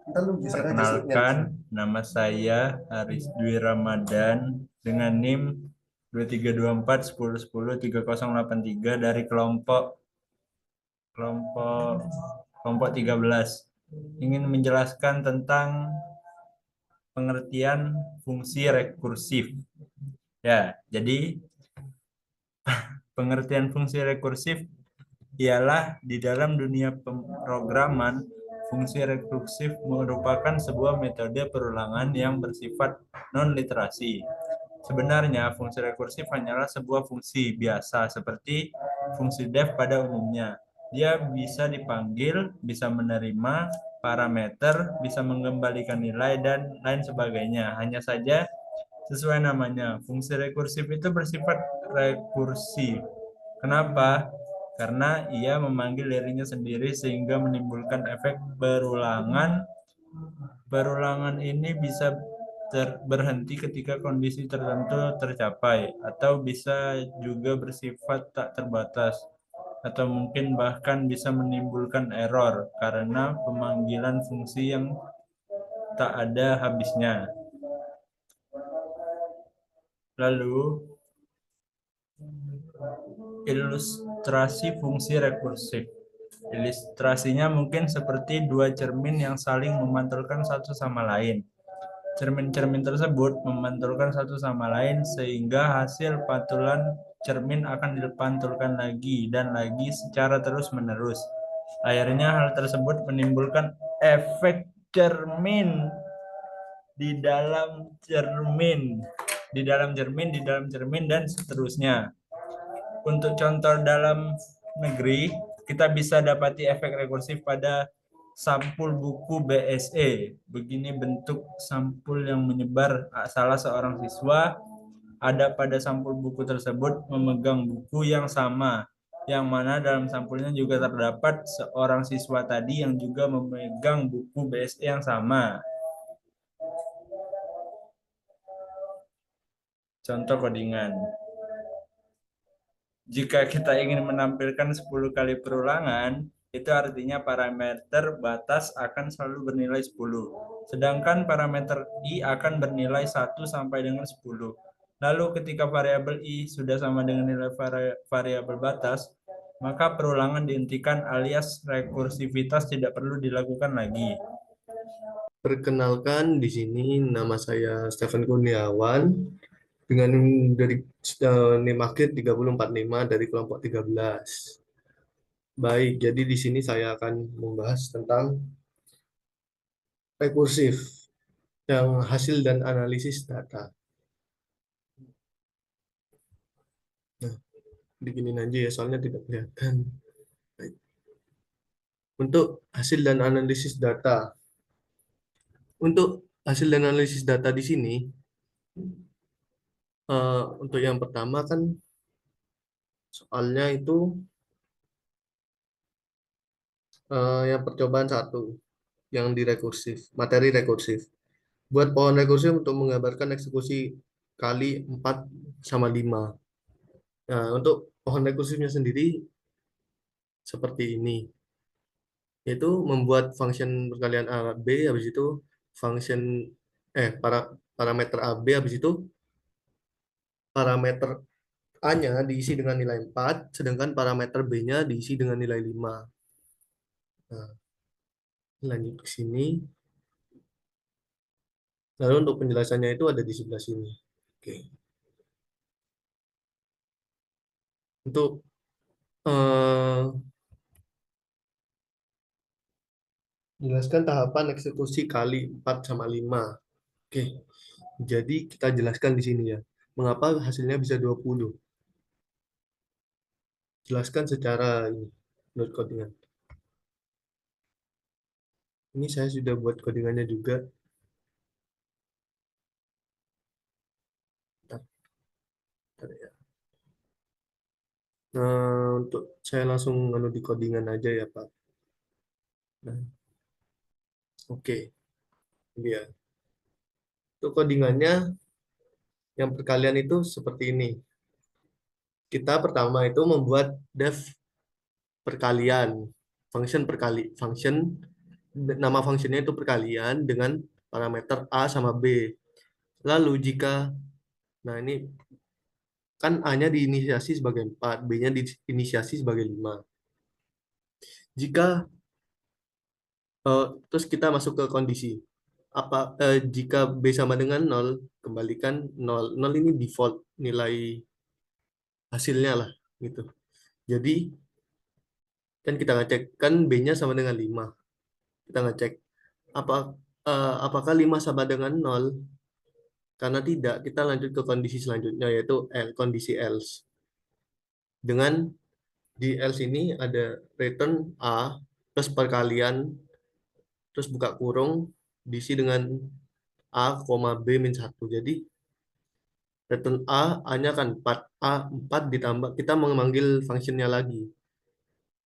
Perkenalkan, nama saya Haris Dwi Ramadan dengan NIM 232410103083 dari kelompok kelompok kelompok 13. Ingin menjelaskan tentang pengertian fungsi rekursif. Ya, jadi pengertian fungsi rekursif ialah di dalam dunia pemrograman, fungsi rekursif merupakan sebuah metode perulangan yang bersifat non-literasi. Sebenarnya, fungsi rekursif hanyalah sebuah fungsi biasa seperti fungsi def pada umumnya. Dia bisa dipanggil, bisa menerima parameter, bisa mengembalikan nilai, dan lain sebagainya. Hanya saja, sesuai namanya, fungsi rekursif itu bersifat rekursif. Kenapa? Karena ia memanggil dirinya sendiri sehingga menimbulkan efek berulangan. Berulangan ini bisa berhenti ketika kondisi tertentu tercapai, atau bisa juga bersifat tak terbatas, atau mungkin bahkan bisa menimbulkan error karena pemanggilan fungsi yang tak ada habisnya. Lalu, ilustrasi fungsi rekursif. Ilustrasinya mungkin seperti dua cermin yang saling memantulkan satu sama lain. Cermin-cermin tersebut memantulkan satu sama lain sehingga hasil pantulan cermin akan dipantulkan lagi dan lagi secara terus-menerus. Akhirnya hal tersebut menimbulkan efek cermin di dalam cermin, di dalam cermin, di dalam cermin, dan seterusnya. Untuk contoh dalam negeri, kita bisa dapati efek rekursif pada sampul buku BSE. Begini bentuk sampul yang menyebar. Salah seorang siswa ada pada sampul buku tersebut memegang buku yang sama, yang mana dalam sampulnya juga terdapat seorang siswa tadi yang juga memegang buku BSE yang sama. Contoh codingan. Jika kita ingin menampilkan 10 kali perulangan, itu artinya parameter batas akan selalu bernilai 10. Sedangkan parameter i akan bernilai 1 sampai dengan 10. Lalu ketika variabel i sudah sama dengan nilai variabel batas, maka perulangan dihentikan alias rekursivitas tidak perlu dilakukan lagi. Perkenalkan, di sini nama saya Stephen Kurniawan dengan dari NIM akhir 3045 dari kelompok 13. Baik, jadi di sini saya akan membahas tentang rekursif yang hasil dan analisis data. Nah, bikinin aja ya, soalnya tidak kelihatan. Baik. Untuk hasil dan analisis data. Untuk hasil dan analisis data di sini, untuk yang pertama kan soalnya itu yang percobaan satu, yang di rekursif, materi rekursif. Buat pohon rekursif untuk menggambarkan eksekusi kali 4 sama 5. Nah, untuk pohon rekursifnya sendiri seperti ini. Yaitu membuat function perkalian A B, habis itu function parameter AB, habis itu parameter A-nya diisi dengan nilai 4, sedangkan parameter B-nya diisi dengan nilai 5. Nah, lanjut ke sini. Lalu untuk penjelasannya itu ada di sebelah sini. Oke. Untuk eh, jelaskan tahapan eksekusi kali 4 sama 5. Oke. Jadi kita jelaskan di sini ya. Mengapa hasilnya bisa 20? Jelaskan secara ini, menurut codingan. Ini saya sudah buat codingannya juga. Bentar, bentar ya. Nah, untuk saya langsung di codingan aja ya, Pak. Nah, oke. Dia. Untuk codingannya, yang perkalian itu seperti ini. Kita pertama itu membuat def perkalian, function nama fungsinya itu perkalian dengan parameter A sama B. Lalu jika, nah ini kan A-nya diinisiasi sebagai 4, B-nya diinisiasi sebagai 5. Jika terus kita masuk ke kondisi jika B sama dengan 0, kembalikan 0. 0 ini default nilai hasilnya lah gitu. Jadi kan kita ngecek kan B-nya sama dengan 5. Kita ngecek apa apakah 5 sama dengan 0? Karena tidak, kita lanjut ke kondisi selanjutnya yaitu kondisi else. Dengan di else ini ada return A plus perkalian terus buka kurung diisi dengan A, B min 1. Jadi return A-nya kan 4. A 4 ditambah, kita memanggil fungsinya lagi.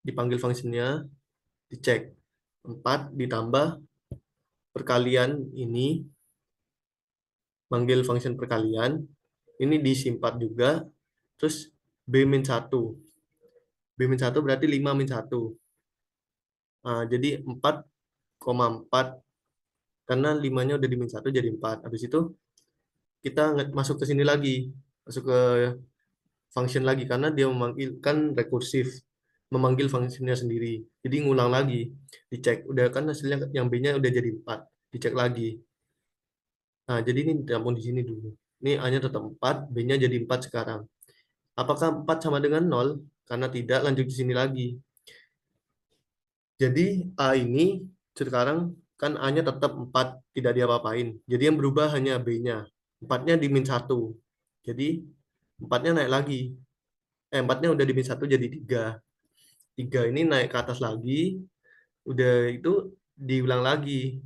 Dipanggil fungsinya, dicek. 4 ditambah perkalian ini, manggil fungsi perkalian, ini diisi 4 juga, terus B min 1. B min 1 berarti 5 min 1. Nah, jadi 4,4, karena 5-nya udah di min 1 jadi 4. Habis itu kita masuk ke sini lagi, masuk ke function lagi karena dia memanggil kan rekursif, memanggil fungsinya sendiri. Jadi ngulang lagi, dicek. Udah kan hasilnya yang B-nya udah jadi 4, dicek lagi. Nah, jadi ini ditampung di sini dulu. Ini A-nya tetap 4, B-nya jadi 4 sekarang. Apakah 4 sama dengan 0? Karena tidak, lanjut di sini lagi. Jadi A ini sekarang kan A-nya tetap 4, tidak diapa-apain. Jadi yang berubah hanya B-nya. 4-nya di min 1. Jadi 4-nya naik lagi. 4-nya udah di min 1 jadi 3. 3 ini naik ke atas lagi. Udah itu diulang lagi.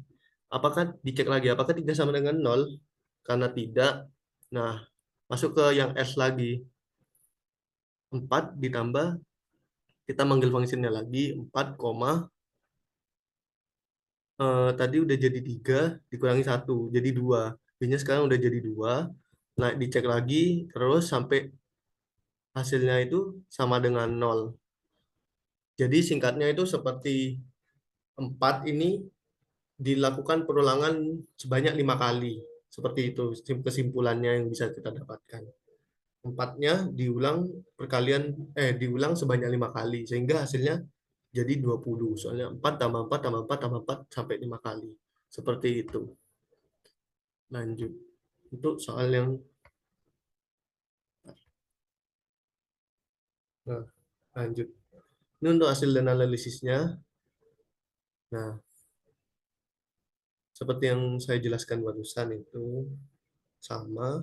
Apakah dicek lagi? Apakah 3 sama dengan 0? Karena tidak. Nah, masuk ke yang S lagi. 4 ditambah, kita manggil fungsinya lagi. 4, tadi udah jadi 3 dikurangi 1 jadi 2. B-nya sekarang udah jadi 2. Nah, dicek lagi terus sampai hasilnya itu sama dengan 0. Jadi singkatnya itu seperti 4 ini dilakukan perulangan sebanyak 5 kali. Seperti itu kesimpulannya yang bisa kita dapatkan. 4-nya diulang sebanyak 5 kali sehingga hasilnya jadi 20. Soalnya 4 tambah 4 tambah 4 tambah 4 sampai 5 kali. Seperti itu. Lanjut. Untuk soal yang nah, lanjut. Ini untuk hasil dan analisisnya. Nah, seperti yang saya jelaskan barusan itu sama.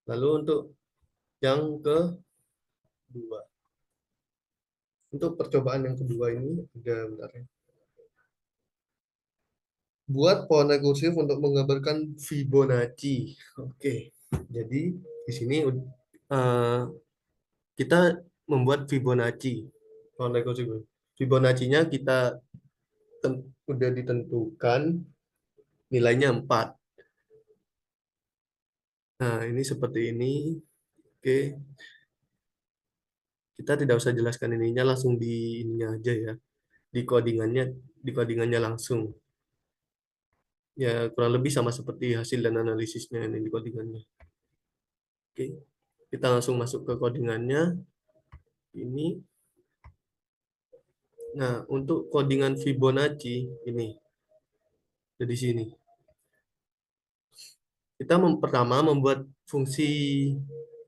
Lalu untuk yang kedua. Untuk percobaan yang kedua ini ada bentar ya. Buat pohon rekursif untuk menggambarkan Fibonacci. Oke. Jadi di sini eh, kita membuat Fibonacci. Pohon rekursif. Fibonacci-nya kita udah ditentukan nilainya 4. Nah, ini seperti ini. Oke, kita tidak usah jelaskan ininya, langsung di ininya aja ya. Di codingannya, langsung. Ya, kurang lebih sama seperti hasil dan analisisnya ini di codingannya. Oke, kita langsung masuk ke codingannya. Ini. Nah, untuk codingan Fibonacci ini di sini. Kita pertama membuat fungsi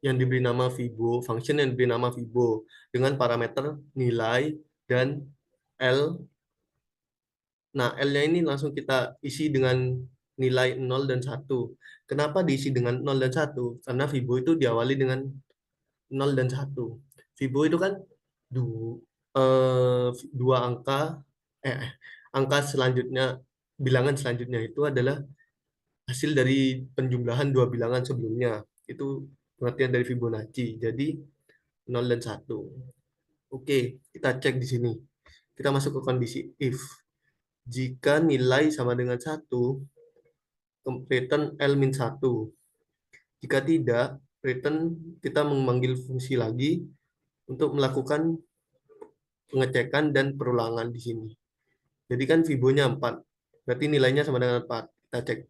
yang diberi nama Fibo, function yang diberi nama Fibo dengan parameter nilai dan L. Nah, L-nya ini langsung kita isi dengan nilai 0 dan 1. Kenapa diisi dengan 0 dan 1? Karena Fibo itu diawali dengan 0 dan 1. Fibo itu kan dua angka selanjutnya, bilangan selanjutnya itu adalah hasil dari penjumlahan dua bilangan sebelumnya. Itu pengertian dari Fibonacci. Jadi 0 dan 1. Oke, kita cek di sini. Kita masuk ke kondisi if. Jika nilai sama dengan 1, return L-1. Jika tidak, return kita memanggil fungsi lagi untuk melakukan pengecekan dan perulangan di sini. Jadi kan fibonya 4. Berarti nilainya sama dengan 4. Kita cek.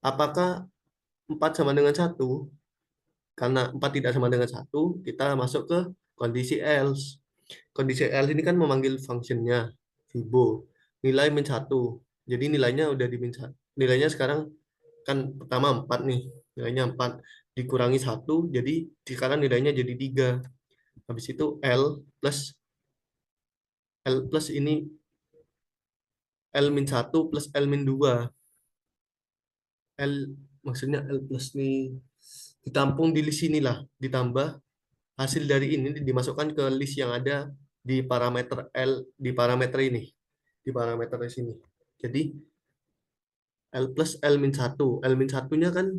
Apakah 4 sama dengan 1? Karena 4 tidak sama dengan 1, kita masuk ke kondisi else. Kondisi else ini kan memanggil fungsinya fibo. Nilai min 1. Jadi nilainya udah di min 1. Nilainya sekarang kan pertama 4 nih. Nilainya 4. Dikurangi 1, jadi sekarang nilainya jadi 3. Habis itu L plus ini L min 1 plus L min 2. L maksudnya L plus nih ditampung di list inilah, ditambah hasil dari ini dimasukkan ke list yang ada di parameter L, di parameter ini, di parameter di sini. Jadi L plus L min 1. L min 1-nya kan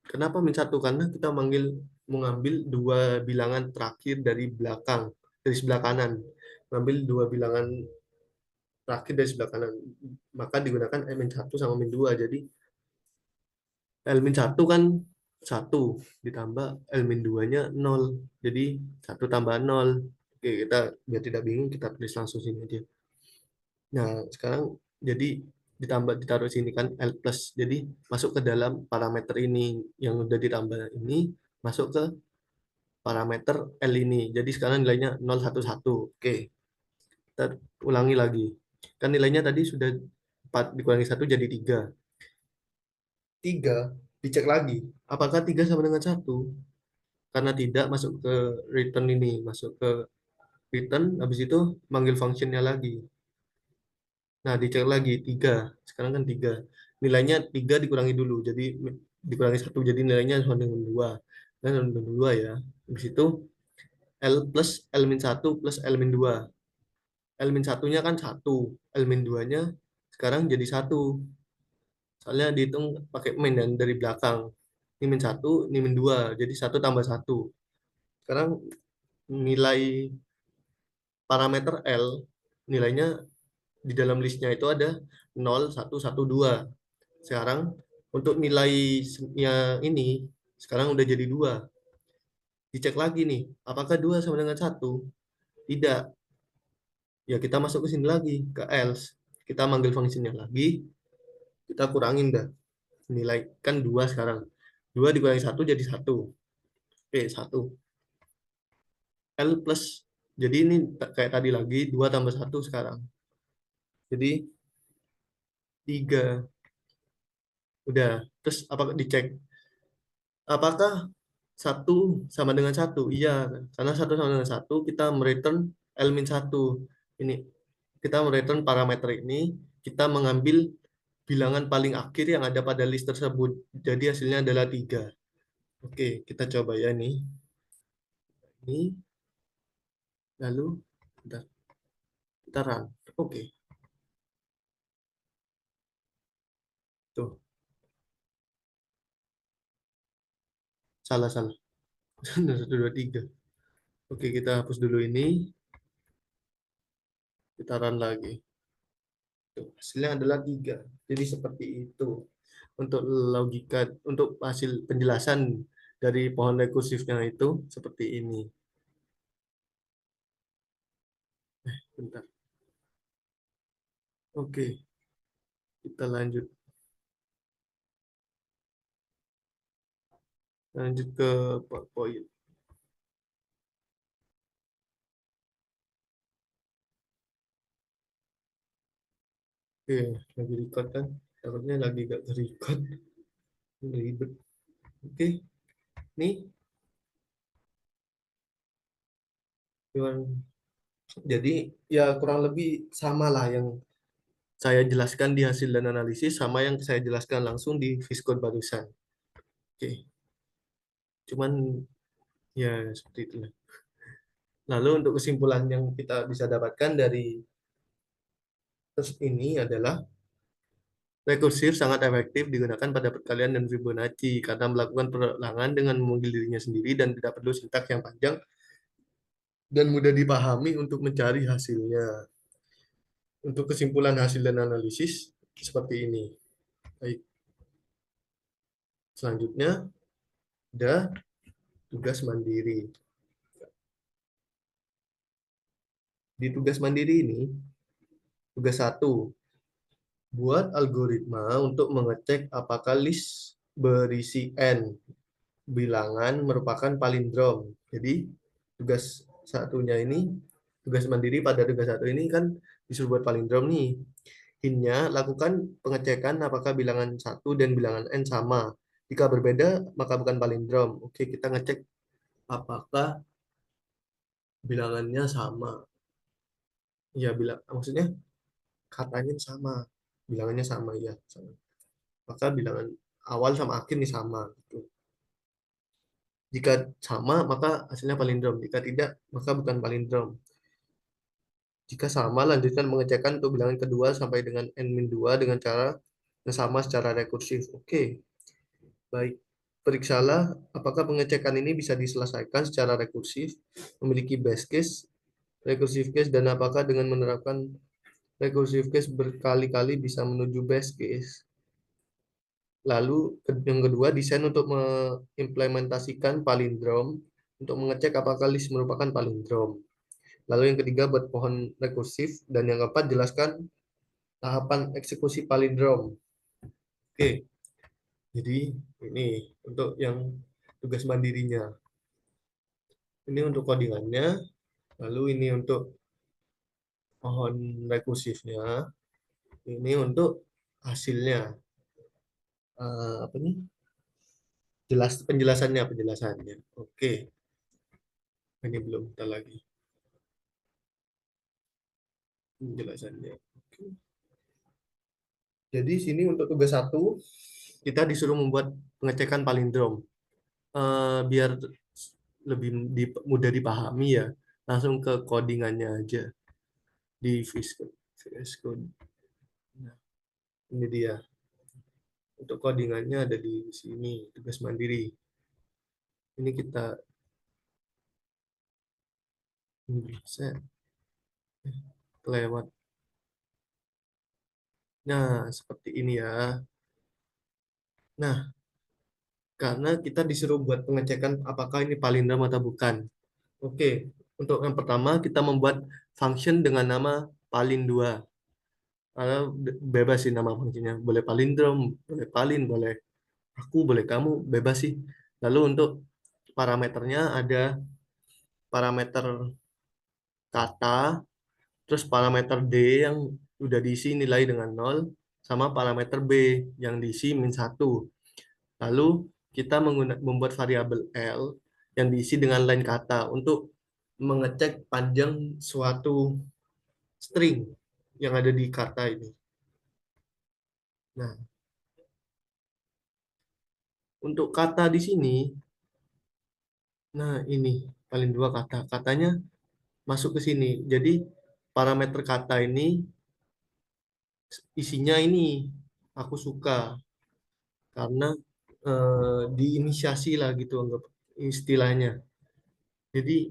kenapa min 1? Karena kita mengambil dua bilangan terakhir dari belakang, dari sebelah kanan. Mengambil dua bilangan terakhir dari sebelah kanan. Maka digunakan L min 1 sama min 2. Jadi L min 1 kan 1 ditambah L min 2-nya 0. Jadi 1 tambah 0. Oke, kita biar tidak bingung kita tulis langsung sini aja. Nah, sekarang jadi ditaruh sini kan L plus. Jadi masuk ke dalam parameter ini yang udah ditambah ini masuk ke parameter L ini. Jadi sekarang nilainya 011. Oke, kita ulangi lagi. Kan nilainya tadi sudah 4 dikurangi 1 jadi 3. 3 dicek lagi. Apakah 3 sama dengan 1? Karena tidak masuk ke return ini, masuk ke return habis itu manggil functionnya lagi. Nah, dicek lagi 3. Sekarang kan 3. Nilainya 3 dikurangi dulu. Jadi dikurangi 1 jadi nilainya sama dengan 2. Dan sama dengan 2 ya. Habis itu L plus L min 1 plus L min 2. L min 1-nya kan 1. L min 2-nya sekarang jadi 1. Soalnya dihitung pakai min dan dari belakang. Ini min 1, ini min 2. Jadi 1 tambah 1. Sekarang nilai parameter L, nilainya di dalam listnya itu ada 0, 1, 1, 2. Sekarang untuk nilainya ini sekarang udah jadi 2. Dicek lagi nih, apakah 2 sama dengan 1? Tidak. Ya kita masuk ke sini lagi, ke else. Kita manggil fungsinya lagi, kita kurangin dah. Nilai kan 2 sekarang. 2 dikurangi 1 jadi 1. Oke, 1. L plus, jadi ini kayak tadi lagi, 2 tambah 1 sekarang. Jadi 3. Udah. Terus apakah dicek? Apakah 1 sama dengan 1? Iya, karena 1 sama dengan 1, kita mereturn L min 1. Ini, kita mereturn parameter ini, kita mengambil bilangan paling akhir yang ada pada list tersebut. Jadi hasilnya adalah 3. Oke, kita coba ya nih. Ini, lalu, bentar, kita run. Oke, tuh, salah. 1, 2, 3. Oke, kita hapus dulu ini, kita run lagi. Tuh, hasilnya adalah 3. Jadi seperti itu. Untuk logika, untuk hasil penjelasan dari pohon rekursifnya itu seperti ini. Bentar. Oke, kita lanjut. Lanjut ke PowerPoint. Oke, lagi record kan? Takutnya lagi gak record. Ribet. Oke, nih. Jadi ya kurang lebih sama lah yang saya jelaskan di hasil dan analisis sama yang saya jelaskan langsung di Viscode barusan. Oke, cuman ya seperti itulah. Lalu untuk kesimpulan yang kita bisa dapatkan dari tes ini adalah rekursif sangat efektif digunakan pada perkalian dan Fibonacci karena melakukan perulangan dengan memanggil dirinya sendiri dan tidak perlu sintaks yang panjang dan mudah dipahami untuk mencari hasilnya. Untuk kesimpulan hasil dan analisis seperti ini. Baik, selanjutnya ada tugas mandiri. Di tugas mandiri ini, tugas 1, Buat algoritma untuk mengecek apakah list berisi n bilangan merupakan palindrom. Jadi tugas satunya ini, tugas mandiri pada tugas satu ini kan disuruh buat palindrom nih. Hintnya, lakukan pengecekan apakah bilangan satu dan bilangan n sama. Jika berbeda, maka bukan palindrom. Oke, kita ngecek apakah bilangannya sama. Ya, maksudnya katanya sama. Bilangannya sama, ya. Sama. Maka bilangan awal sama akhir nih sama. Gitu. Jika sama, maka hasilnya palindrom. Jika tidak, maka bukan palindrom. Jika sama, lanjutkan pengecekan untuk bilangan kedua sampai dengan n-2 dengan cara yang sama secara rekursif. Oke, baik. Periksalah apakah pengecekan ini bisa diselesaikan secara rekursif, memiliki best case, recursive case, dan apakah dengan menerapkan recursive case berkali-kali bisa menuju best case. Lalu yang kedua, desain untuk mengimplementasikan palindrom untuk mengecek apakah list merupakan palindrom. Lalu yang ketiga, buat pohon rekursif. Dan yang keempat, jelaskan tahapan eksekusi palindrom. Oke, jadi ini untuk yang tugas mandirinya. Ini untuk codingannya, lalu ini untuk pohon rekursifnya, ini untuk hasilnya. Apa nih? Penjelasannya. Oke, ini belum kita lagi penjelasannya. Oke. Jadi sini untuk tugas satu kita disuruh membuat pengecekan palindrom. Biar lebih mudah dipahami ya, langsung ke codingannya aja di VS Code. Nah, ini dia. Untuk codingannya ada di sini, tugas mandiri. Ini kita bisa kelewat. Nah, seperti ini ya. Nah, karena kita disuruh buat pengecekan apakah ini palindrom atau bukan. Oke, untuk yang pertama kita membuat function dengan nama palin2. Karena bebas sih nama fungsinya. Boleh palindrom, boleh palin, boleh aku, boleh kamu, bebas sih. Lalu untuk parameternya ada parameter kata, terus parameter D yang udah diisi nilai dengan 0, sama parameter B yang diisi -1. Lalu kita membuat variabel L yang diisi dengan line kata untuk mengecek panjang suatu string yang ada di kata ini. Nah, untuk kata di sini, nah ini paling dua kata. Katanya masuk ke sini. Jadi parameter kata ini isinya ini aku suka karena diinisiasi lah gitu anggap istilahnya. Jadi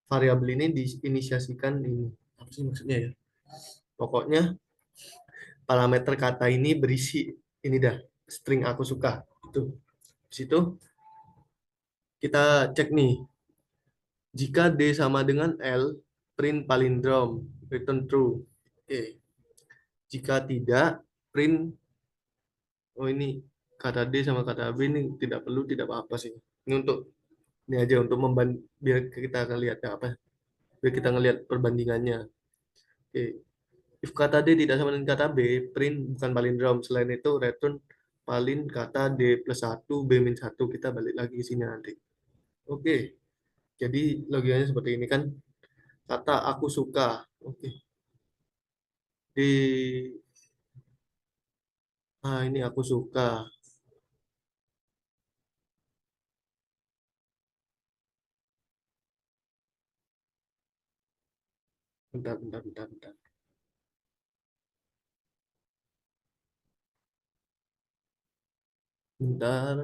variabel ini diinisiasikan ini. Apa sih maksudnya ya? Pokoknya parameter kata ini berisi ini dah string aku suka. Itu. Di situ kita cek nih. Jika D sama dengan L, print palindrom, return true. Oke. Jika tidak, print oh ini kata D sama kata B ini tidak perlu, tidak apa-apa sih. Ini untuk ini aja untuk biar kita akan lihat ya apa, biar kita ngelihat perbandingannya. Oke. If kata D tidak sama dengan kata B, print bukan palindrom. Selain itu, return palin kata D plus 1, B min 1. Kita balik lagi ke sini nanti. Oke, jadi logikanya seperti ini kan. Kata aku suka. Oke, di ini aku suka. Bentar, bentar, bentar, bentar. Bentar.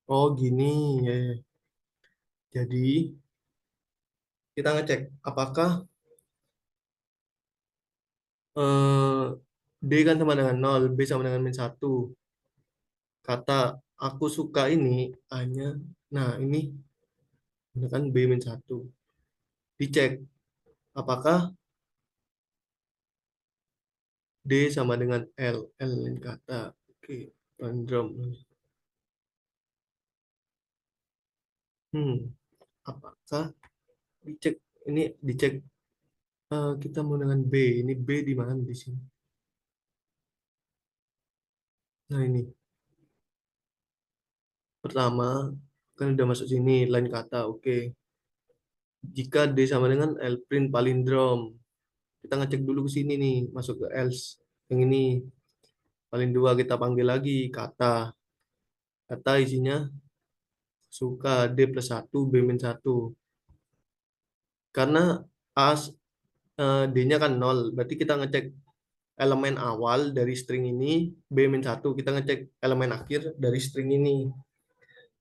Oh, gini ya. Jadi kita ngecek apakah eh, D kan sama dengan 0, B sama dengan min 1. kata aku suka ini hanya, nah ini kan B-1. Dicek apakah D sama dengan L. L ini kata. Oke, palindrom. Hmm, apakah dicek ini dicek kita mau dengan B. Ini B di mana di sini? Nah, ini pertama kan udah masuk sini lain kata. Oke. Jika D sama dengan L print palindrom. Kita ngecek dulu ke sini nih, masuk ke else. Yang ini paling dua kita panggil lagi kata. Kata isinya suka D+1 B-1. Karena A D-nya kan nol, berarti kita ngecek elemen awal dari string ini B-1, kita ngecek elemen akhir dari string ini,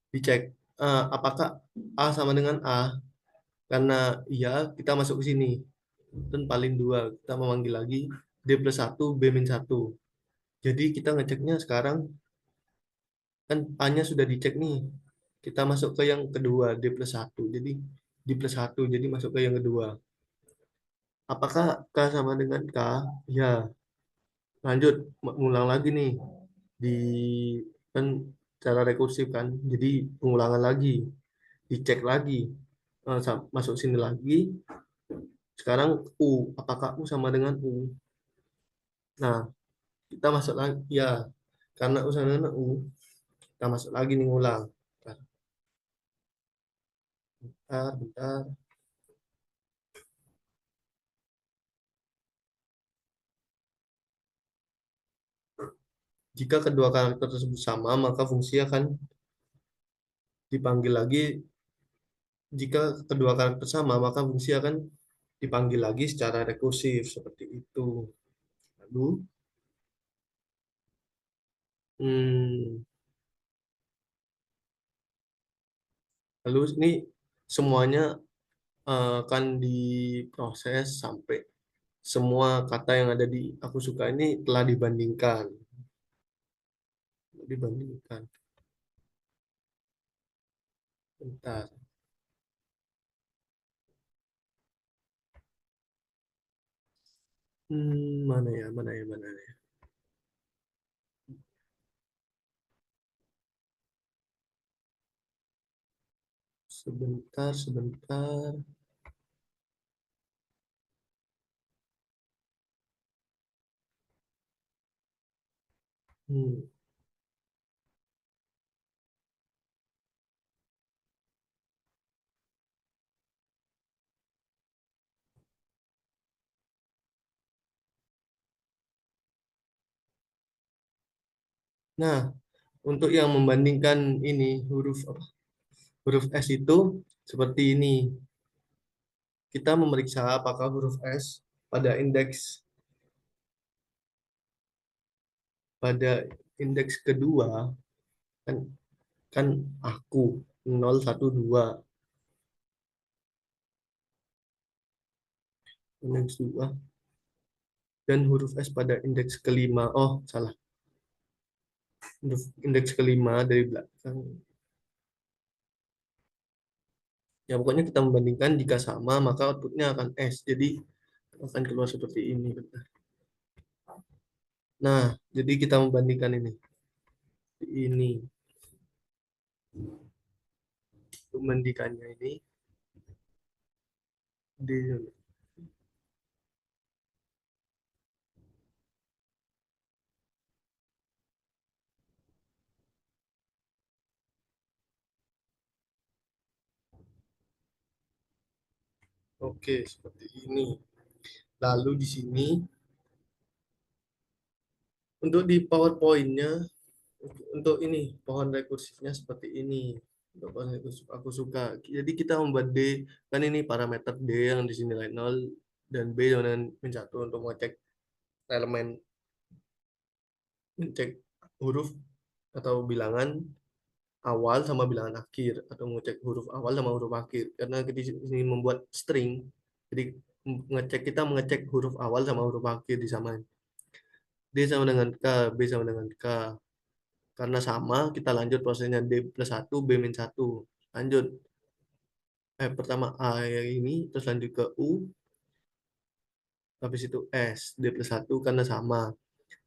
dicek apakah A sama dengan A. Karena iya, kita masuk ke sini. Dan paling dua, kita memanggil lagi D+1 B-1. Jadi kita ngeceknya sekarang, kan A-nya sudah dicek nih. Kita masuk ke yang kedua, D+1. Jadi D+1, jadi masuk ke yang kedua. Apakah K sama dengan K? Ya, lanjut mengulang lagi nih di kan cara rekursif kan. Jadi pengulangan lagi, dicek lagi. Masuk sini lagi. Sekarang U, apakah U sama dengan U? Nah, kita masuk lagi ya. Karena U sama dengan U, kita masuk lagi nih ngulang. Bentar, bentar, bentar. Jika kedua karakter tersebut sama, maka fungsi akan dipanggil lagi. Jika kedua karakter sama, maka fungsi akan dipanggil lagi secara rekursif seperti itu. Lalu, hmm, lalu ini semuanya akan diproses sampai semua kata yang ada di aku suka ini telah dibandingkan. Dibandingkan. Bentar. Mana ya, mana ya, mana ya. Sebentar, sebentar. Hmm. Nah, untuk yang membandingkan ini huruf apa? Huruf S itu seperti ini. Kita memeriksa apakah huruf S pada indeks pada indeks kedua kan kan aku 012 indeks 2 dan huruf S pada indeks kelima. Oh, salah. Huruf indeks kelima dari belakang. Ya, pokoknya kita membandingkan jika sama maka outputnya akan S. Jadi akan keluar seperti ini. Nah, jadi kita membandingkan ini. Ini membandingkannya ini di oke seperti ini. Lalu di sini untuk di PowerPoint-nya untuk ini pohon rekursifnya seperti ini. Untuk pohon rekursif aku suka. Jadi kita membuat D kan ini parameter D yang di sini nilai 0 dan B dengan min 1 untuk mengecek elemen ngecek huruf atau bilangan awal sama bilangan akhir atau mengecek huruf awal sama huruf akhir karena kita di sini membuat string jadi kita mengecek huruf awal sama huruf akhir disamain D sama dengan K B sama dengan K Karena sama, kita lanjut prosesnya D+1, B-1. Lanjut. Pertama A yang ini, terus lanjut ke U, habis itu S, D+1 karena sama.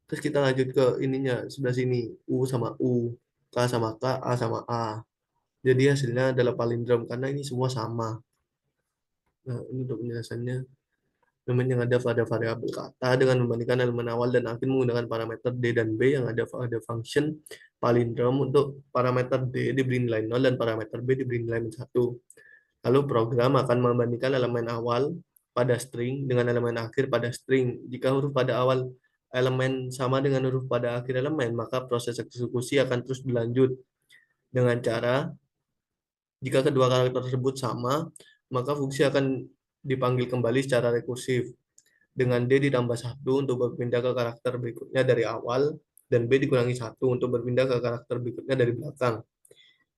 Terus kita lanjut ke ininya, sebelah sini. U sama U, K sama K, A sama A. Jadi hasilnya adalah palindrom, karena ini semua sama. Nah, ini untuk penjelasannya. Elemen yang ada pada variabel kata dengan membandingkan elemen awal dan akhir menggunakan parameter D dan B yang ada pada function palindrom. Untuk parameter D diberi nilai 0 dan parameter B diberi nilai -1. Lalu program akan membandingkan elemen awal pada string dengan elemen akhir pada string. Jika huruf pada awal elemen sama dengan huruf pada akhir elemen, maka proses eksekusi akan terus berlanjut dengan cara jika kedua karakter tersebut sama, maka fungsi akan dipanggil kembali secara rekursif dengan D ditambah 1 untuk berpindah ke karakter berikutnya dari awal dan B dikurangi 1 untuk berpindah ke karakter berikutnya dari belakang,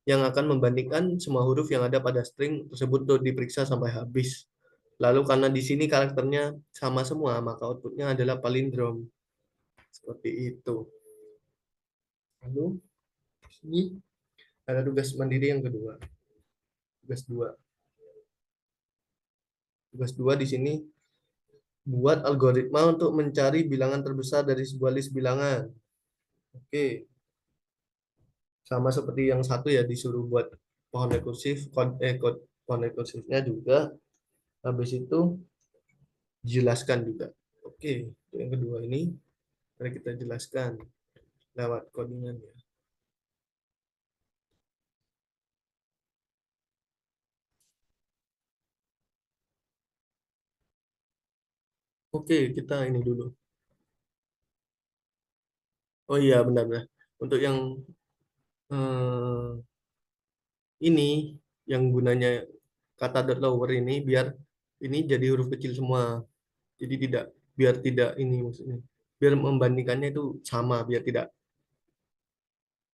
yang akan membandingkan semua huruf yang ada pada string tersebut untuk diperiksa sampai habis. Lalu karena di sini karakternya sama semua, maka outputnya adalah palindrom. Seperti itu. Lalu ini ada tugas mandiri yang kedua. Tugas 2. Tugas 2 di sini buat algoritma untuk mencari bilangan terbesar dari sebuah list bilangan. Oke, sama seperti yang satu ya, disuruh buat pohon rekursif, kode pohon rekursifnya juga. Habis itu dijelaskan juga. Oke, untuk yang kedua ini mari kita jelaskan lewat codingan ya. Oke, kita ini dulu. Oh iya, benar-benar. Untuk yang eh, ini, yang gunanya kata dot lower ini, biar ini jadi huruf kecil semua. Jadi biar tidak ini maksudnya. Biar membandingkannya itu sama, biar tidak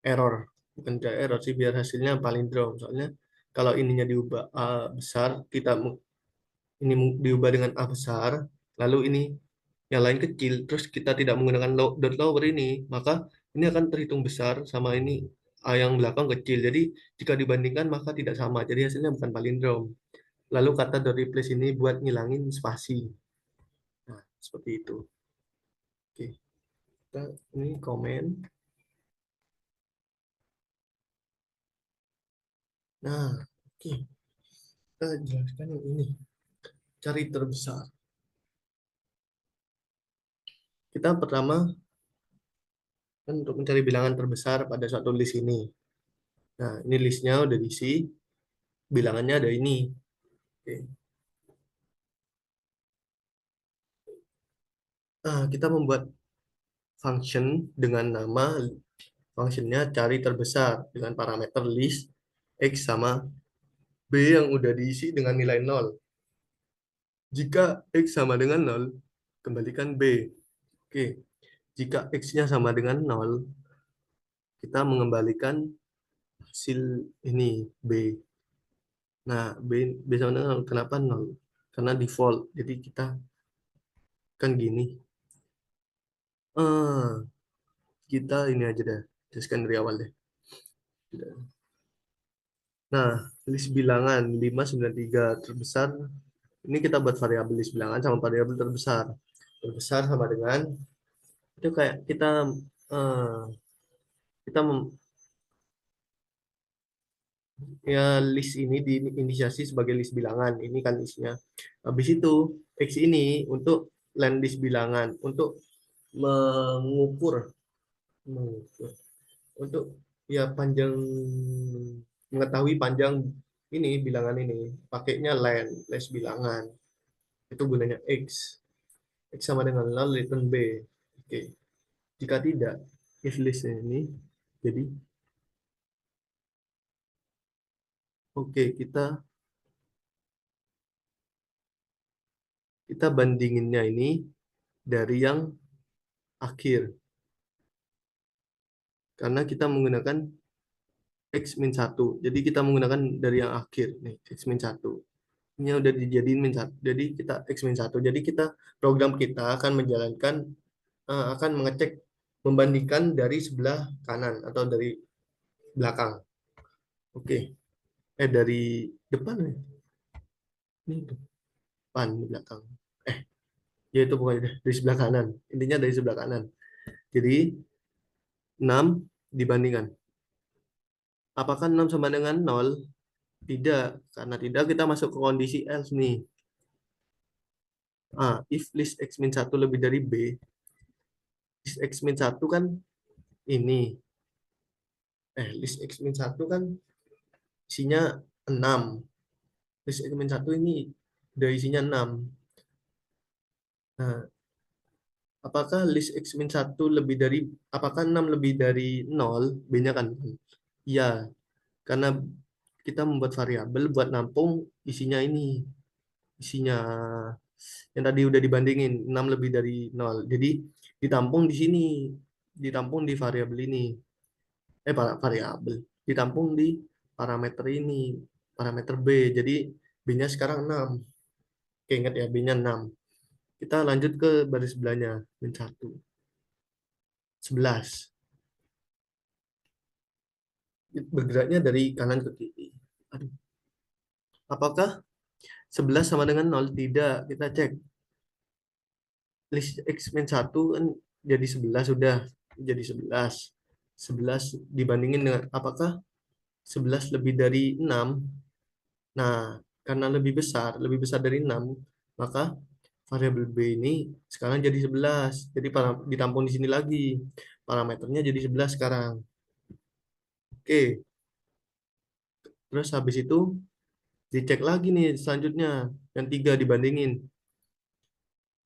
error. Bukan tidak error sih, biar hasilnya palindrom. Soalnya kalau ininya diubah A besar, ini diubah dengan A besar, lalu ini yang lain kecil, terus kita tidak menggunakan dot lower ini, maka ini akan terhitung besar sama ini A yang belakang kecil. Jadi jika dibandingkan maka tidak sama. Jadi hasilnya bukan palindrom. Lalu kata dot replace ini buat ngilangin spasi. Nah, seperti itu. Oke, kita ini komen. Nah, oke. Kita jelaskan yang ini. Cari terbesar. Kita pertama kan untuk mencari bilangan terbesar pada suatu list ini. Nah, ini listnya udah diisi. Bilangannya ada ini. Oke. Nah, kita membuat function dengan nama functionnya cari terbesar dengan parameter list X sama B yang udah diisi dengan nilai 0. Jika X sama dengan 0, kembalikan B. Oke, jika X-nya sama dengan 0, kita mengembalikan hasil ini B. Nah, B sama dengan 0. Kenapa 0? Karena default. Jadi kita kan gini. Ah, kita ini aja deh. Jelaskan dari awal deh. Nah, list bilangan 593 terbesar. Ini kita buat variabel list bilangan sama variabel terbesar. Terbesar sama dengan itu kayak eh, kita ya list ini diinisiasi sebagai list bilangan. Ini kan listnya. Habis itu X ini untuk len list bilangan untuk mengukur mengukur untuk ya panjang, mengetahui panjang ini bilangan ini pakainya len list bilangan. Itu gunanya X. X sama dengan null return B. Oke. Jika tidak, if list ini jadi oke, kita bandinginnya ini dari yang akhir karena kita menggunakan X min 1. Jadi kita menggunakan dari yang akhir nih, X min 1. Ini udah dijadiin min 1. Jadi kita X min 1. Jadi program kita akan menjalankan akan mengecek membandingkan dari sebelah kanan atau dari belakang. Oke. Dari depan ya? Ini depan, belakang. Ya itu pokoknya dari sebelah kanan. Intinya dari sebelah kanan. Jadi 6 dibandingkan. Apakah 6 sama dengan 0? Tidak. Karena tidak, kita masuk ke kondisi else nih. If list X min 1 lebih dari B, list X min 1 kan ini. List X min 1 kan isinya 6. List X min 1 ini udah isinya 6. Nah, apakah list X min 1 lebih dari, apakah 6 lebih dari 0? B-nya kan? Iya, karena kita membuat variabel buat nampung isinya ini. Isinya yang tadi udah dibandingin 6 lebih dari 0. Jadi ditampung di sini, ditampung di variabel ini. Variabel. Ditampung di parameter ini, parameter B. Jadi B-nya sekarang 6. Oke, ingat ya, B-nya 6. Kita lanjut ke baris sebelahnya, min 1. 11. Bergeraknya dari kanan ke kiri. Aduh. Apakah 11 sama dengan 0? Tidak. Kita cek. List X min 1 kan jadi 11 sudah. Jadi 11. 11 dibandingin dengan apakah 11 lebih dari 6? Nah, karena lebih besar dari 6, maka variabel B ini sekarang jadi 11. Jadi ditampung di sini lagi. Parameternya jadi 11 sekarang. Oke, terus habis itu dicek lagi nih selanjutnya. Yang 3 dibandingin.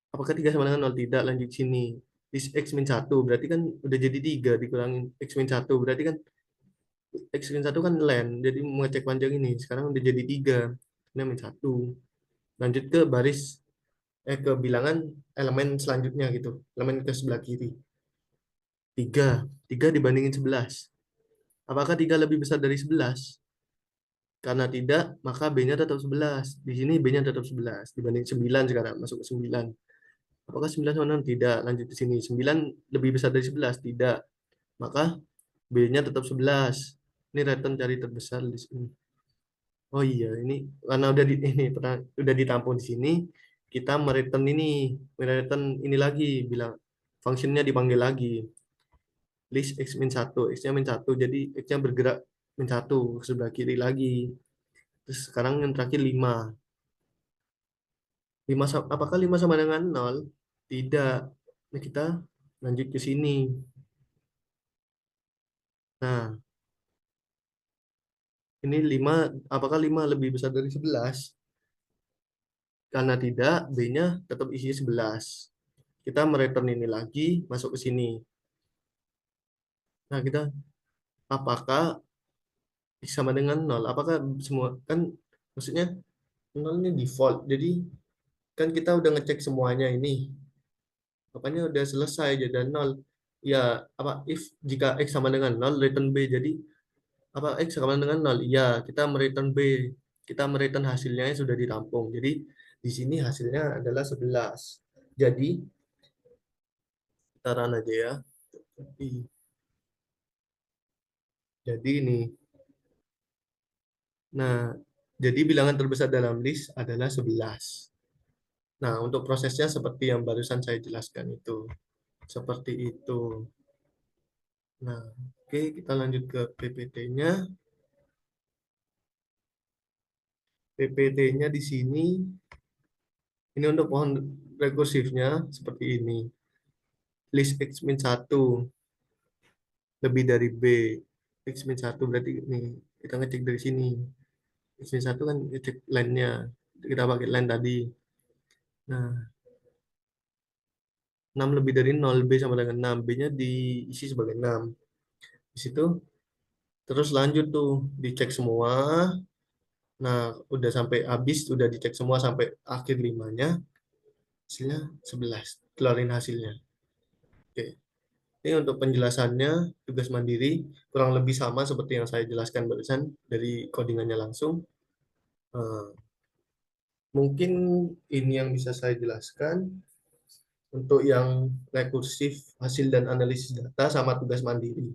Apakah 3 sama dengan 0? Tidak, lanjut sini. Is X min 1, berarti kan udah jadi 3 dikurangin X min 1. Berarti kan X min 1 kan len, jadi mengecek panjang ini. Sekarang udah jadi 3. Ini min 1. Lanjut ke baris, ke bilangan elemen selanjutnya gitu. Elemen ke sebelah kiri. 3. 3 dibandingin 11. Apakah 3 lebih besar dari 11? Karena tidak, maka B-nya tetap 11. Di sini B-nya tetap 11. Dibanding 9 sekarang, masuk ke 9. Apakah 9 sama dengan? Tidak. Lanjut ke sini. 9 lebih besar dari 11? Tidak. Maka B-nya tetap 11. Ini return cari terbesar di sini. Oh iya, ini karena udah ditampung di sini, kita mereturn ini lagi, bilang fungsinya dipanggil lagi. List X min 1, X-nya min 1, jadi X-nya bergerak min 1 ke sebelah kiri lagi. Terus sekarang yang terakhir 5. Apakah 5 sama dengan 0? Tidak. Nah, kita lanjut ke sini. Nah, ini 5, apakah 5 lebih besar dari 11? Karena tidak, B-nya tetap isi 11. Kita mereturn ini lagi, masuk ke sini. Nah, kita apakah X sama dengan 0? Apakah semua, kan maksudnya 0 ini default. Jadi kan kita udah ngecek semuanya ini. Makanya udah selesai jadi 0. Ya, apa if jika X sama dengan 0, return B. Jadi apa X sama dengan 0? Iya, kita mereturn B. Kita mereturn hasilnya yang sudah ditampung. Jadi di sini hasilnya adalah 11. Jadi kita run aja ya. Jadi ini. Nah, jadi bilangan terbesar dalam list adalah 11. Nah, untuk prosesnya seperti yang barusan saya jelaskan itu. Seperti itu. Nah, oke, kita lanjut ke PPT-nya. PPT-nya di sini, ini untuk pohon rekursifnya seperti ini. List X min 1 lebih dari B. X min 1 berarti ini, kita ngecek dari sini. X min 1 kan ngecek line-nya. Kita pakai line tadi. Nah, 6 lebih dari 0, B sama dengan 6. B-nya diisi sebagai 6. Di situ, terus lanjut tuh, dicek semua. Nah, udah sampai habis, udah dicek semua sampai akhir 5-nya. Hasilnya 11. Keluarin hasilnya. Oke. Ini untuk penjelasannya, tugas mandiri, kurang lebih sama seperti yang saya jelaskan barusan dari codingannya langsung. Eh, Mungkin ini yang bisa saya jelaskan. untuk yang rekursif hasil dan analisis data sama tugas mandiri.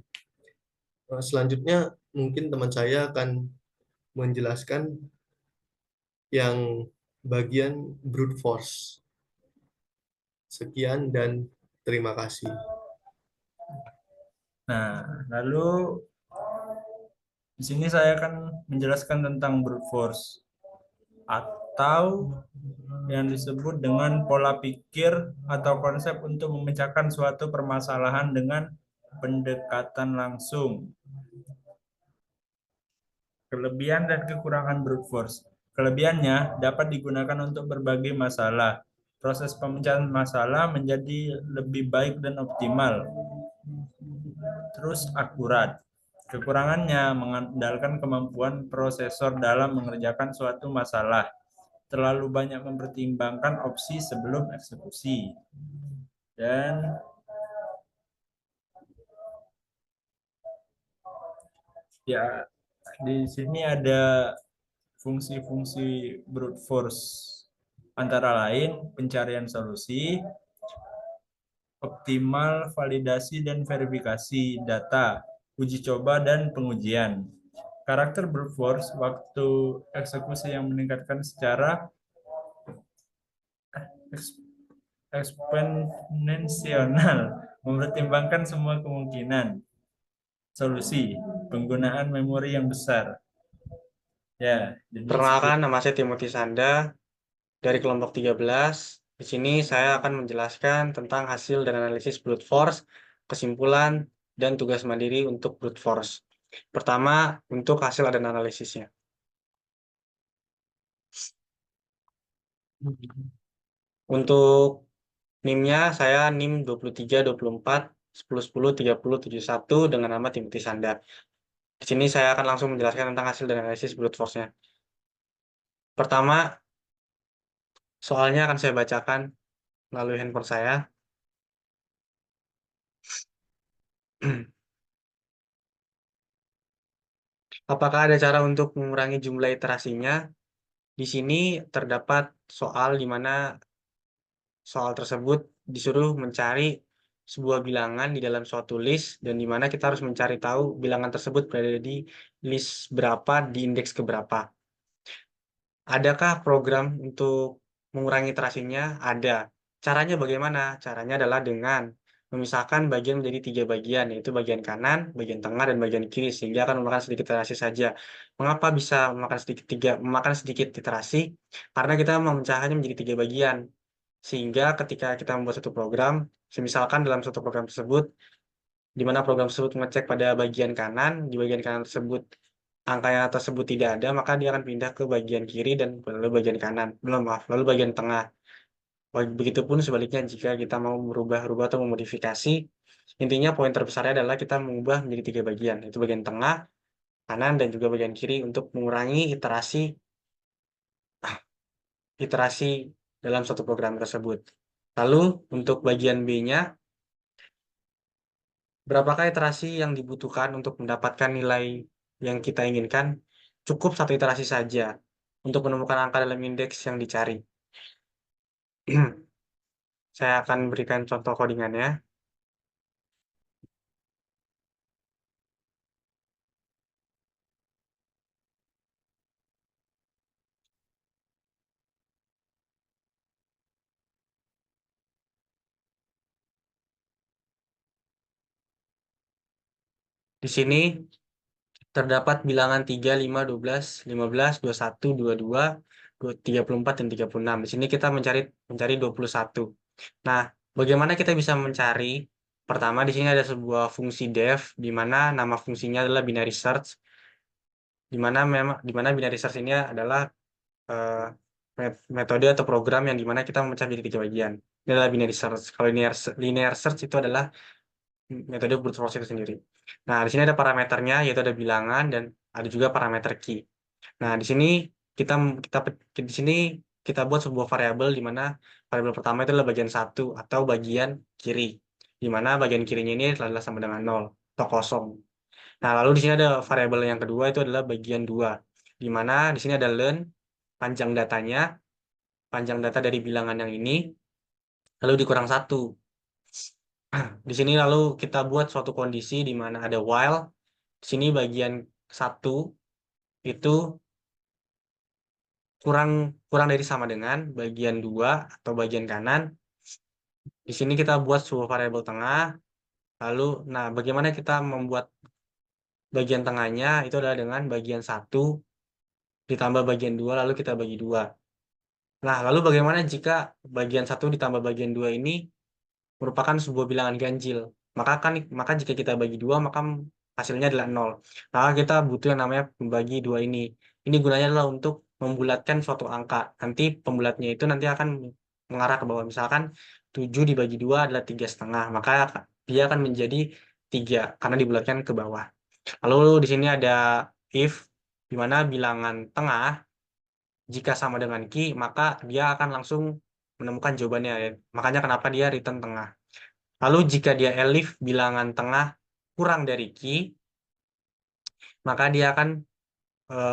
Selanjutnya mungkin teman saya akan menjelaskan yang bagian brute force. Sekian dan terima kasih. Nah, lalu di sini saya akan menjelaskan tentang brute force atau yang disebut dengan pola pikir atau konsep untuk memecahkan suatu permasalahan dengan pendekatan langsung. Kelebihan dan kekurangan brute force. Kelebihannya dapat digunakan untuk berbagai masalah. Proses pemecahan masalah menjadi lebih baik dan optimal. Terus akurat. Kekurangannya mengandalkan kemampuan prosesor dalam mengerjakan suatu masalah. Terlalu banyak mempertimbangkan opsi sebelum eksekusi. Dan ya, di sini ada fungsi-fungsi brute force, antara lain pencarian solusi, optimal validasi dan verifikasi data, uji coba dan pengujian. Karakter brute force waktu eksekusi yang meningkatkan secara eksponensial, mempertimbangkan semua kemungkinan. Solusi, penggunaan memori yang besar. Ya, jadi Perkenalkan, nama saya Timothy Sanda dari kelompok 13. Di sini saya akan menjelaskan tentang hasil dan analisis brute force, kesimpulan, dan tugas mandiri untuk brute force. Pertama, untuk hasil dan analisisnya. Untuk NIM-nya, saya NIM 23, 24, 10, 10, 30, 71 dengan nama Timothy Sanda. Di sini saya akan langsung menjelaskan tentang hasil dan analisis brute force-nya. Pertama, soalnya akan saya bacakan melalui handphone saya. Apakah ada cara untuk mengurangi jumlah iterasinya? Di sini terdapat soal di mana soal tersebut disuruh mencari sebuah bilangan di dalam suatu list dan di mana kita harus mencari tahu bilangan tersebut berada di list berapa, di indeks keberapa. Adakah program untuk mengurangi iterasinya? Ada. Caranya bagaimana? Caranya adalah dengan memisahkan bagian menjadi 3 bagian, yaitu bagian kanan, bagian tengah, dan bagian kiri, sehingga akan memakan sedikit iterasi saja. Mengapa bisa memakan sedikit iterasi? Karena kita memecahkannya menjadi 3 bagian, sehingga ketika kita membuat satu program, misalkan dalam satu program tersebut, di mana program tersebut mengecek pada bagian kanan, di bagian kanan tersebut angkanya tersebut tidak ada, maka dia akan pindah ke bagian kiri dan lalu bagian kanan. Belum, maaf, lalu bagian tengah. Begitupun sebaliknya jika kita mau merubah-rubah atau memodifikasi, intinya poin terbesarnya adalah kita mengubah menjadi 3 bagian, yaitu bagian tengah, kanan, dan juga bagian kiri untuk mengurangi iterasi dalam suatu program tersebut. Lalu untuk bagian B-nya, berapakah iterasi yang dibutuhkan untuk mendapatkan nilai yang kita inginkan? Cukup satu iterasi saja untuk menemukan angka dalam indeks yang dicari. Saya akan berikan contoh codingannya. Di sini terdapat bilangan 3, 5, 12, 15, 21, 22, 34, dan 36. Di sini kita mencari 21. Nah, bagaimana kita bisa mencari? Pertama, di sini ada sebuah fungsi def, di mana nama fungsinya adalah binary search, di mana binary search ini adalah eh, metode atau program yang dimana kita memecah menjadi 3 bagian. Ini adalah binary search. Kalau linear search itu adalah metode brute force itu sendiri. Nah, di sini ada parameternya, yaitu ada bilangan dan ada juga parameter key. Nah, di sini kita kita di sini kita buat sebuah variabel di mana variabel pertama itu adalah bagian 1 atau bagian kiri, di mana bagian kirinya ini adalah sama dengan 0 atau kosong. Nah, lalu di sini ada variabel yang kedua itu adalah bagian 2, di mana di sini ada len, panjang datanya, panjang data dari bilangan yang ini, lalu dikurang 1. Di sini lalu kita buat suatu kondisi di mana ada while. Di sini bagian 1 itu kurang kurang dari sama dengan bagian 2 atau bagian kanan. Di sini kita buat sebuah variabel tengah. Lalu, nah bagaimana kita membuat bagian tengahnya itu adalah dengan bagian 1 ditambah bagian 2 lalu kita bagi 2. Nah, lalu bagaimana jika bagian 1 ditambah bagian 2 ini merupakan sebuah bilangan ganjil? Maka jika kita bagi 2 maka hasilnya adalah 0. Maka kita butuh yang namanya pembagi 2 ini. Ini gunanya adalah untuk membulatkan suatu angka. Nanti pembulatnya itu nanti akan mengarah ke bawah. Misalkan 7 dibagi 2 adalah 3,5. Maka dia akan menjadi 3 karena dibulatkan ke bawah. Lalu di sini ada if, di mana bilangan tengah jika sama dengan Q, maka dia akan langsung menemukan jawabannya. Makanya kenapa dia return tengah. Lalu jika dia elif bilangan tengah kurang dari Q, maka dia akan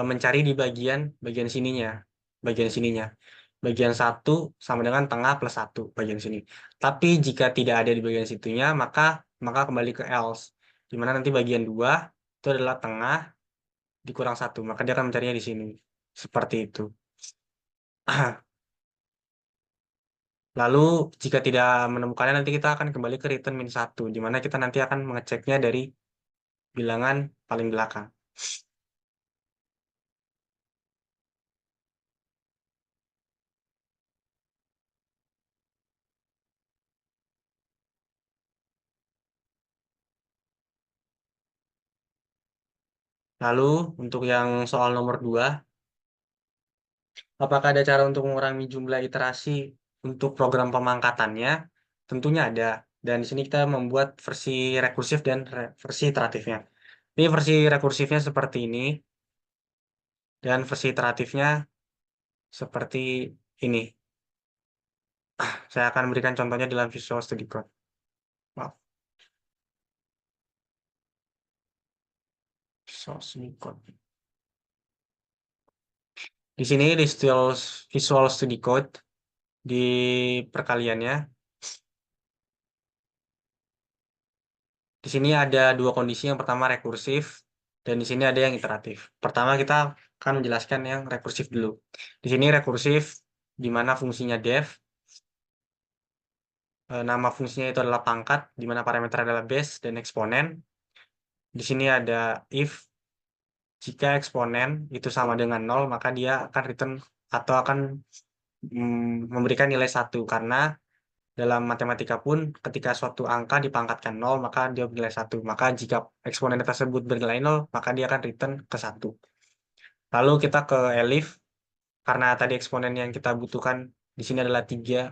mencari di bagian sininya. Bagian sininya. Bagian 1 sama dengan tengah plus 1 bagian sini. Tapi jika tidak ada di bagian situnya, maka kembali ke else. Di mana nanti bagian 2 itu adalah tengah dikurang 1. Maka dia akan mencarinya di sini. Seperti itu. Lalu jika tidak menemukannya nanti kita akan kembali ke return -1, di mana kita nanti akan mengeceknya dari bilangan paling belakang. Lalu untuk yang soal nomor 2, apakah ada cara untuk mengurangi jumlah iterasi untuk program pemangkatannya? Tentunya ada. Dan di sini kita membuat versi rekursif dan versi iteratifnya. Ini versi rekursifnya seperti ini, dan versi iteratifnya seperti ini. Saya akan berikan contohnya dalam Visual Studio Code. Maaf, Visual Studio Code. Di sini di Visual Studio Code di perkaliannya. Di sini ada dua kondisi. Yang pertama rekursif dan di sini ada yang iteratif. Pertama kita akan menjelaskan yang rekursif dulu. Di sini rekursif di mana fungsinya def. Nama fungsinya itu adalah pangkat di mana parameter adalah base dan eksponen. Di sini ada if jika eksponen itu sama dengan 0 maka dia akan return atau akan memberikan nilai 1 karena dalam matematika pun ketika suatu angka dipangkatkan 0 maka dia bernilai 1. Maka jika eksponen tersebut bernilai 0 maka dia akan return ke 1. Lalu kita ke elif karena tadi eksponen yang kita butuhkan di sini adalah 3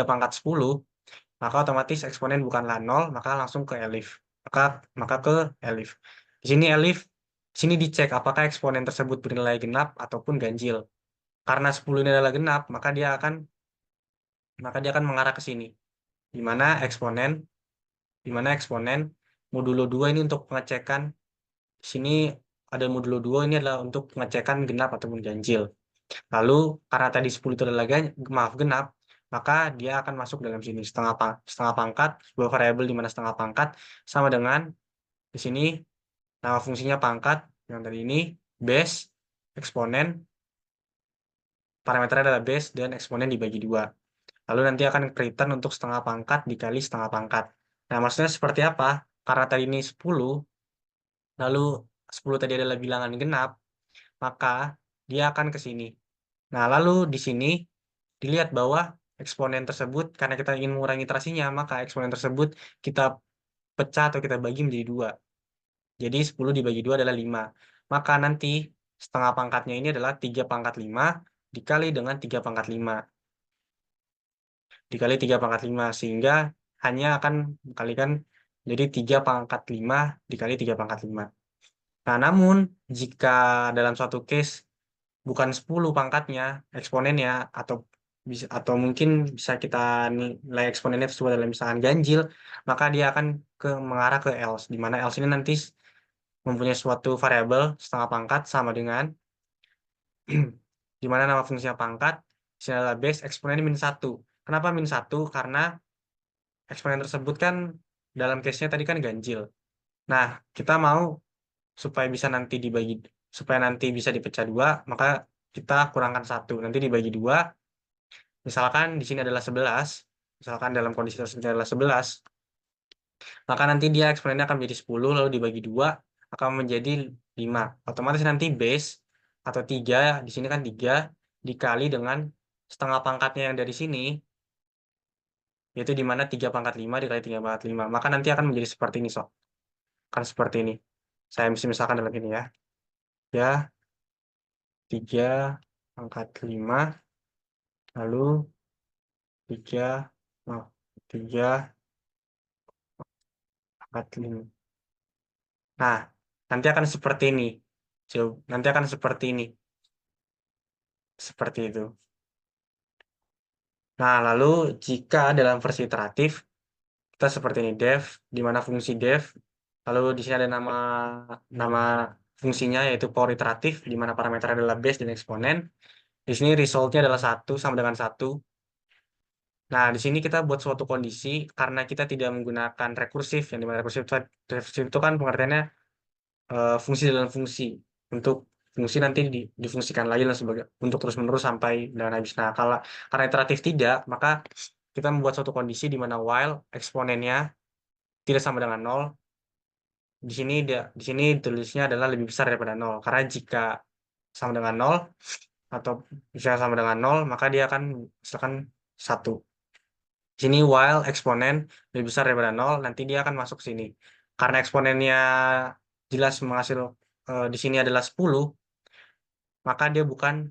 pangkat 10, maka otomatis eksponen bukanlah 0 maka langsung ke elif. Maka ke elif. Di sini elif sini dicek apakah eksponen tersebut bernilai genap ataupun ganjil. Karena 10 ini adalah genap, maka dia akan mengarah ke sini. Di mana eksponen modulo 2 ini untuk pengecekan. Di sini ada modulo 2 ini adalah untuk pengecekan genap ataupun ganjil. Lalu karena tadi 10 itu adalah genap, maka dia akan masuk dalam sini setengah pangkat, sebuah variabel di mana setengah pangkat sama dengan di sini nama fungsinya pangkat yang tadi ini base, eksponen, parameternya adalah base dan eksponen dibagi 2. Lalu nanti akan return untuk setengah pangkat dikali setengah pangkat. Nah, maksudnya seperti apa? Karena tadi ini 10, lalu 10 tadi adalah bilangan genap, maka dia akan ke sini. Nah, lalu di sini dilihat bahwa eksponen tersebut, karena kita ingin mengurangi iterasinya, maka eksponen tersebut kita pecah atau kita bagi menjadi 2. Jadi 10 dibagi 2 adalah 5. Maka nanti setengah pangkatnya ini adalah 3 pangkat 5 dikali dengan 3 pangkat 5. Dikali 3 pangkat 5. Sehingga hanya akan dikalikan jadi 3 pangkat 5 dikali 3 pangkat 5. Nah, namun jika dalam suatu case bukan 10 pangkatnya, eksponennya, atau mungkin bisa kita nilai eksponennya tersebut adalah misalkan ganjil, maka dia akan mengarah ke else, di mana else ini nanti mempunyai suatu variabel setengah pangkat sama dengan di mana nama fungsinya pangkat, di sini adalah base, eksponen min 1. Kenapa min 1? Karena eksponen tersebut kan dalam case-nya tadi kan ganjil. Nah, kita mau supaya nanti bisa dipecah 2, maka kita kurangkan 1. Nanti dibagi 2, misalkan di sini adalah 11, misalkan dalam kondisi tersebut adalah 11, maka nanti dia eksponennya akan menjadi 10, lalu dibagi 2 akan menjadi 5. Otomatis nanti base atau 3, di sini kan 3, dikali dengan setengah pangkatnya yang dari sini, yaitu di mana 3 pangkat 5 dikali 3 pangkat 5. Maka nanti akan menjadi seperti ini, Sob. Akan seperti ini. Saya misalkan dalam ini ya. Ya, 3 pangkat 5, lalu 3, oh, 3 pangkat 5. Nah, nanti akan seperti ini. Nanti akan seperti ini. Seperti itu. Nah, lalu jika dalam versi iteratif, kita seperti ini, def, di mana fungsi def, lalu di sini ada nama fungsinya, yaitu power iteratif, di mana parameter adalah base dan eksponen. Di sini resultnya adalah 1 sama dengan 1. Nah, di sini kita buat suatu kondisi, karena kita tidak menggunakan rekursif, yang dimana rekursif itu kan pengertiannya fungsi dalam fungsi. Untuk fungsi nanti difungsikan lagi dan sebagai untuk terus-menerus sampai dan habis. Nah, karena iteratif tidak, maka kita membuat suatu kondisi di mana while eksponennya tidak sama dengan 0. Di sini tulisnya adalah lebih besar daripada 0. Karena jika sama dengan 0 atau jika sama dengan 0, maka dia akan misalkan 1. Di sini while eksponen lebih besar daripada 0, nanti dia akan masuk sini. Karena eksponennya jelas di sini adalah 10, maka dia bukan,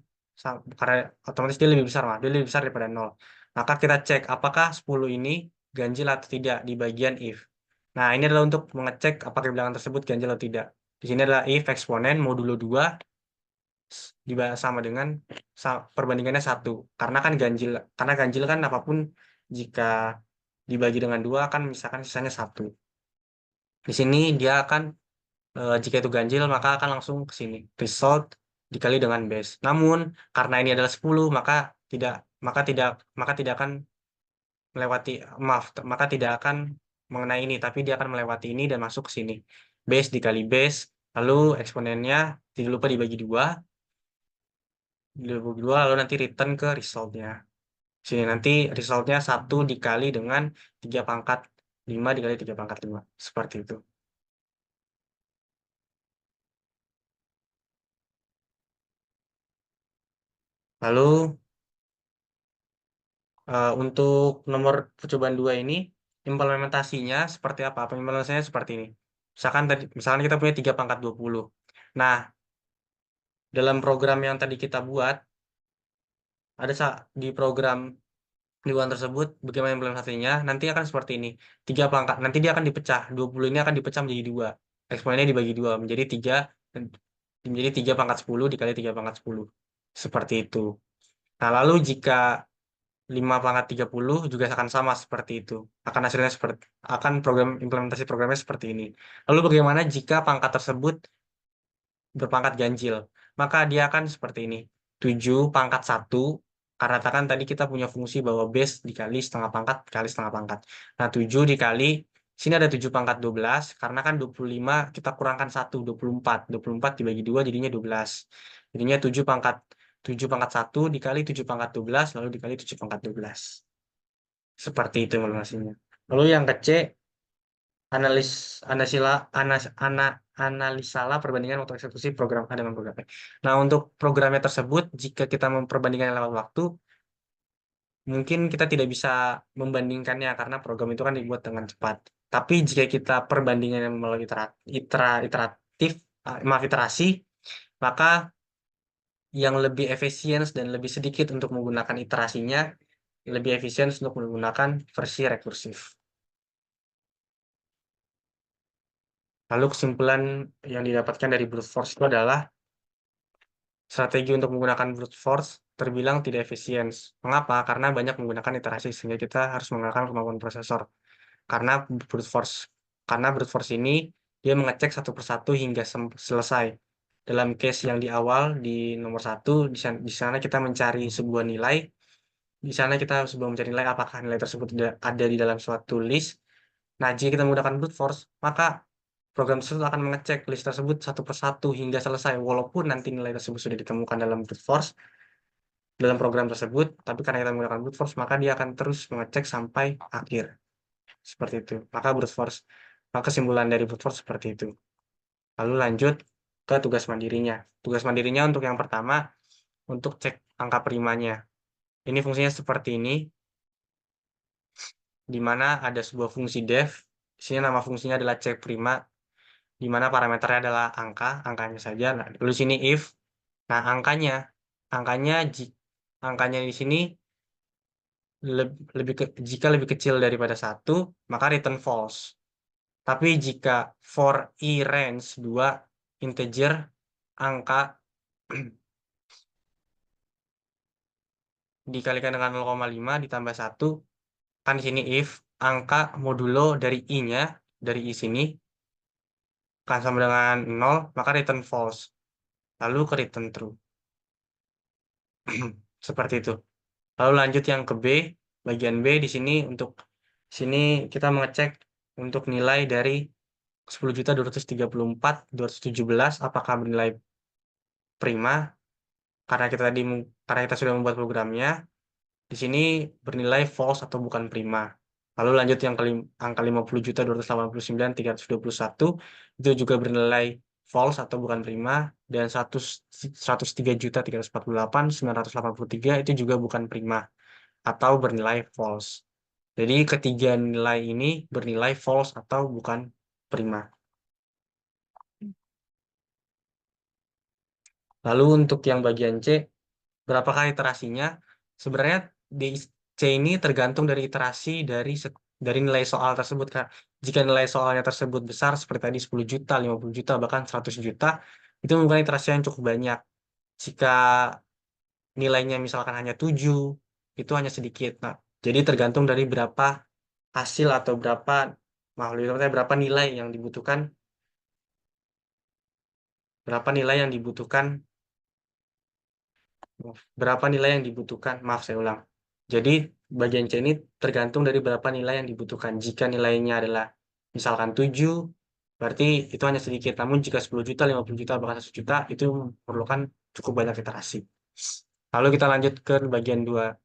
karena otomatis dia lebih besar, dia lebih besar daripada 0. Maka kita cek apakah 10 ini ganjil atau tidak di bagian if. Nah, ini adalah untuk mengecek apakah bilangan tersebut ganjil atau tidak. Di sini adalah if eksponen modulo 2 sama dengan perbandingannya 1. Karena ganjil kan apapun jika dibagi dengan 2 kan misalkan sisanya 1. Di sini dia akan jika itu ganjil maka akan langsung ke sini. Result dikali dengan base. Namun karena ini adalah 10 maka tidak akan melewati maka tidak akan mengenai ini, tapi dia akan melewati ini dan masuk ke sini. Base dikali base, lalu eksponennya tidak lupa dibagi 2, lalu nanti return ke resultnya. Sini nanti resultnya 1 dikali dengan 3 pangkat 5 dikali 3 pangkat 5. Seperti itu. Lalu untuk nomor percobaan 2 ini, implementasinya seperti apa? Implementasinya seperti ini. Misalkan kita punya 3 pangkat 20. Nah, dalam program yang tadi kita buat, di program Iwan tersebut, bagaimana implementasinya, nanti akan seperti ini. 3 pangkat, nanti dia akan dipecah. 20 ini akan dipecah menjadi 2. Eksponennya dibagi 2, menjadi 3 pangkat 10 dikali 3 pangkat 10. Seperti itu. Nah, lalu jika 5 pangkat 30 juga akan sama seperti itu. Akan implementasi programnya seperti ini. Lalu bagaimana jika pangkat tersebut berpangkat ganjil? Maka dia akan seperti ini. 7 pangkat 1, karena kan tadi kita punya fungsi bahwa base dikali setengah pangkat kali setengah pangkat. Nah, 7 dikali, sini ada 7 pangkat 12, karena kan 25 kita kurangkan 1, 24. 24 dibagi 2 jadinya 12. Jadinya 7 pangkat 1 dikali 7 pangkat 12, lalu dikali 7 pangkat 12. Seperti itu implementasinya. Lalu yang ke C, analisalah perbandingan waktu eksekusi program A dengan program B. Nah, untuk programnya tersebut, jika kita memperbandingkan lewat waktu, mungkin kita tidak bisa membandingkannya karena program itu kan dibuat dengan cepat. Tapi jika kita perbandingannya melalui iterasi, maka yang lebih efisien dan lebih sedikit untuk menggunakan iterasinya, lebih efisien untuk menggunakan versi rekursif. Lalu kesimpulan yang didapatkan dari brute force itu adalah strategi untuk menggunakan brute force terbilang tidak efisien. Mengapa? Karena banyak menggunakan iterasi sehingga kita harus menggunakan kemampuan prosesor. Karena brute force ini dia mengecek satu persatu hingga selesai. Dalam case yang di awal di nomor 1, di sana kita mencari sebuah nilai. di sana kita harus coba mencari nilai apakah nilai tersebut ada di dalam suatu list. Nah, jika kita menggunakan brute force, maka program tersebut akan mengecek list tersebut satu persatu hingga selesai, walaupun nanti nilai tersebut sudah ditemukan dalam brute force, dalam program tersebut, tapi karena kita menggunakan brute force, maka dia akan terus mengecek sampai akhir. Seperti itu. Maka kesimpulan dari brute force seperti itu. Lalu lanjut ke tugas mandirinya. Tugas mandirinya untuk yang pertama, untuk cek angka primanya. Ini fungsinya seperti ini, di mana ada sebuah fungsi def. Di sini nama fungsinya adalah cek prima, di mana parameternya adalah angkanya saja. Nah, lalu sini if. Nah, angkanya angkanya di sini jika lebih kecil daripada 1, maka return false. Tapi jika for i range 2 integer angka dikalikan dengan 0,5 ditambah 1, kan di sini if angka modulo dari i-nya, dari i sini kan sama dengan 0, maka return false. Lalu ke return true. Seperti itu. Lalu lanjut yang ke B, bagian B di sini kita mengecek untuk nilai dari 10.234.217 apakah bernilai prima karena kita sudah membuat programnya. Di sini bernilai false atau bukan prima. Lalu lanjut yang angka 50.289.321 itu juga bernilai false atau bukan prima, dan 103.348.983 itu juga bukan prima atau bernilai false. Jadi ketiga nilai ini bernilai false atau bukan prima. Lalu untuk yang bagian C, berapakah iterasinya? Sebenarnya di C ini tergantung dari iterasi dari nilai soal tersebut, Kak. Jika nilai soalnya tersebut besar seperti tadi 10 juta, 50 juta, bahkan 100 juta, itu membutuhkan iterasi yang cukup banyak. Jika nilainya misalkan hanya 7, itu hanya sedikit. Nah, jadi tergantung dari berapa hasil atau berapa nilai yang dibutuhkan, berapa nilai yang dibutuhkan berapa nilai yang dibutuhkan. Maaf, saya ulang. Jadi bagian C ini tergantung dari berapa nilai yang dibutuhkan. Jika nilainya adalah misalkan 7, berarti itu hanya sedikit. Namun jika 10 juta, 50 juta, bahkan 1 juta, itu memerlukan cukup banyak iterasi. Lalu kita lanjut ke bagian 2.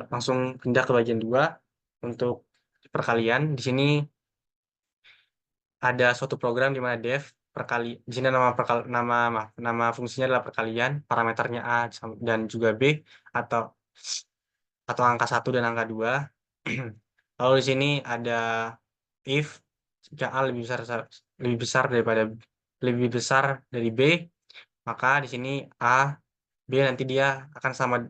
Langsung pindah ke bagian 2 untuk perkalian. Di sini ada suatu program di mana def di sini nama fungsinya adalah perkalian, parameternya A dan juga B, atau angka 1 dan angka 2. Lalu di sini ada if jika A lebih besar dari B, maka di sini B nanti akan sama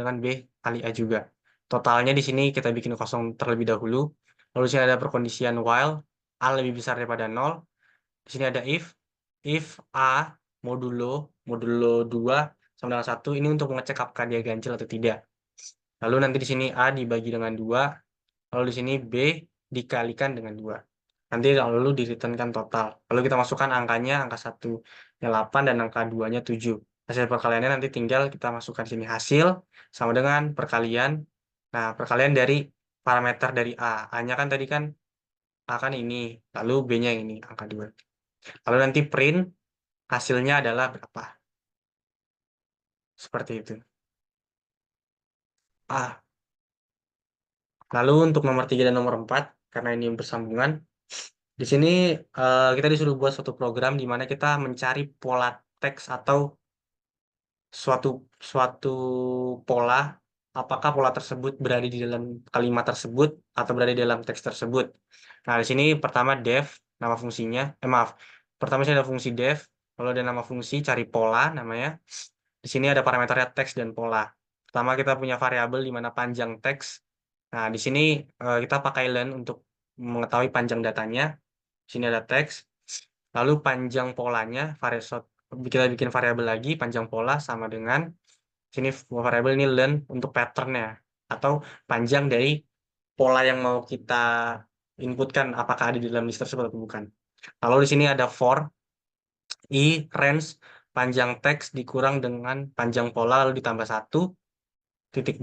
dengan B kali A juga. Totalnya di sini kita bikin kosong terlebih dahulu. Lalu di sini ada perkondisian while A lebih besar daripada 0. Di sini ada if A modulo 2 sama dengan 1, ini untuk mengecek apakah dia ganjil atau tidak. Lalu nanti di sini A dibagi dengan 2, lalu di sini B dikalikan dengan 2. Nanti lalu di-returnkan total. Lalu kita masukkan angkanya, angka 1-nya 8 dan angka 2-nya 7. Hasil perkaliannya nanti tinggal kita masukkan sini hasil sama dengan perkalian. Nah, perkalian dari parameter dari A. A-nya kan tadi kan A kan ini, lalu B-nya ini, angka 2. Lalu nanti print hasilnya adalah berapa. Seperti itu. Lalu untuk nomor 3 dan nomor 4, karena ini bersambungan, di sini kita disuruh buat suatu program di mana kita mencari pola teks atau suatu pola, apakah pola tersebut berada di dalam kalimat tersebut atau berada di dalam teks tersebut. Nah, di sini pertama def, nama fungsinya, pertama sini ada fungsi def, lalu ada nama fungsi cari pola namanya. Di sini ada parameternya teks dan pola. Pertama kita punya variabel di mana panjang teks. Nah, di sini kita pakai len untuk mengetahui panjang datanya. Di sini ada teks. Lalu panjang polanya, kita bikin variabel lagi, panjang pola sama dengan sini variabel ini len untuk patternnya atau panjang dari pola yang mau kita inputkan, apakah ada di dalam list tersebut atau bukan. Lalu di sini ada for range panjang teks dikurang dengan panjang pola lalu ditambah 1. 0,2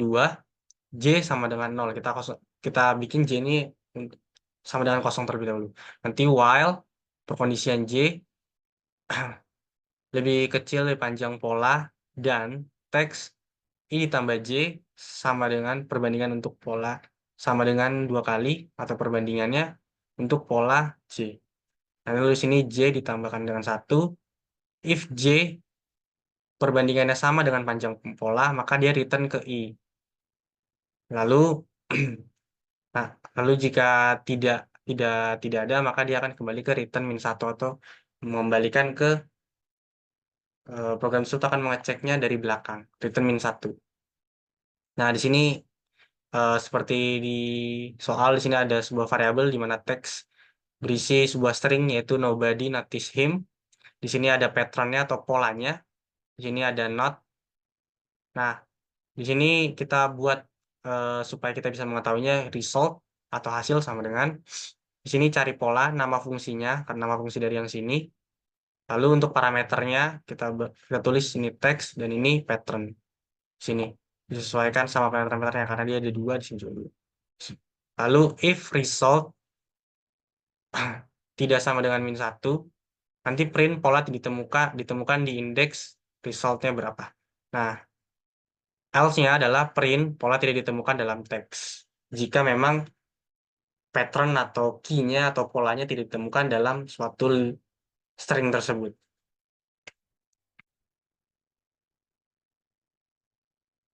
J sama dengan 0. Kita bikin J ini sama dengan kosong terlebih dahulu. Nanti while perkondisian J lebih kecil dari panjang pola dan teks I ditambah J sama dengan perbandingan untuk pola sama dengan 2 kali atau perbandingannya untuk pola J. Nah, lalu di sini J ditambahkan dengan 1. If J perbandingannya sama dengan panjang pola, maka dia return ke I. Lalu nah, lalu jika tidak tidak tidak ada, maka dia akan kembali ke return -1 atau mengembalikan ke program tersebut akan mengeceknya dari belakang, return -1. Nah, di sini seperti di soal di sini ada sebuah variabel di mana teks berisi sebuah string yaitu nobody notice him. Di sini ada patternnya atau polanya. Di sini ada not. Nah, di sini kita buat supaya kita bisa mengetahuinya result atau hasil sama dengan di sini cari pola nama fungsinya karena nama fungsi dari yang sini. Lalu untuk parameternya kita tulis ini teks dan ini pattern. Sini disesuaikan sama parameternya karena dia ada 2 di sini juga. Lalu if result tidak sama dengan -1, nanti print pola ditemukan di indeks resultnya berapa. Nah, else-nya adalah print pola tidak ditemukan dalam teks. Jika memang pattern atau key-nya atau polanya tidak ditemukan dalam suatu string tersebut.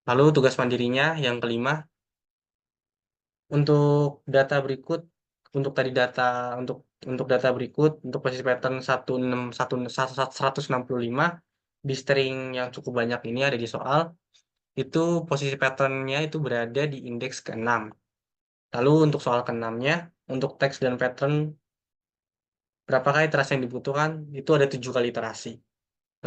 Lalu tugas mandirinya yang kelima, untuk data berikut, untuk data berikut, untuk posisi pattern 165 di string yang cukup banyak ini ada di soal, itu posisi patternnya itu berada di indeks ke-6. Lalu untuk soal ke-6-nya, untuk teks dan pattern, berapa kali iterasi yang dibutuhkan? Itu ada 7 kali iterasi.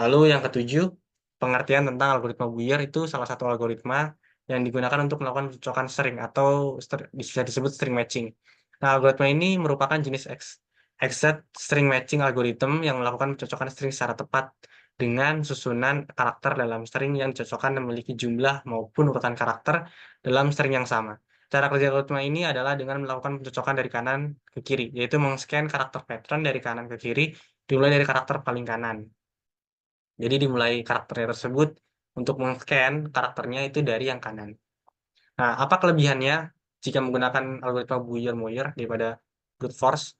Lalu yang ketujuh, pengertian tentang algoritma Booyer itu salah satu algoritma yang digunakan untuk melakukan pencocokan string atau bisa disebut string matching. Nah, algoritma ini merupakan jenis exact string matching algorithm yang melakukan pencocokan string secara tepat dengan susunan karakter dalam string yang dicocokkan dan memiliki jumlah maupun urutan karakter dalam string yang sama. Cara kerja algoritma ini adalah dengan melakukan pencocokan dari kanan ke kiri, yaitu meng-scan karakter pattern dari kanan ke kiri dimulai dari karakter paling kanan. Jadi dimulai karakternya tersebut untuk meng-scan karakternya itu dari yang kanan. Nah, apa kelebihannya jika menggunakan algoritma Booyer-Moyer daripada brute force?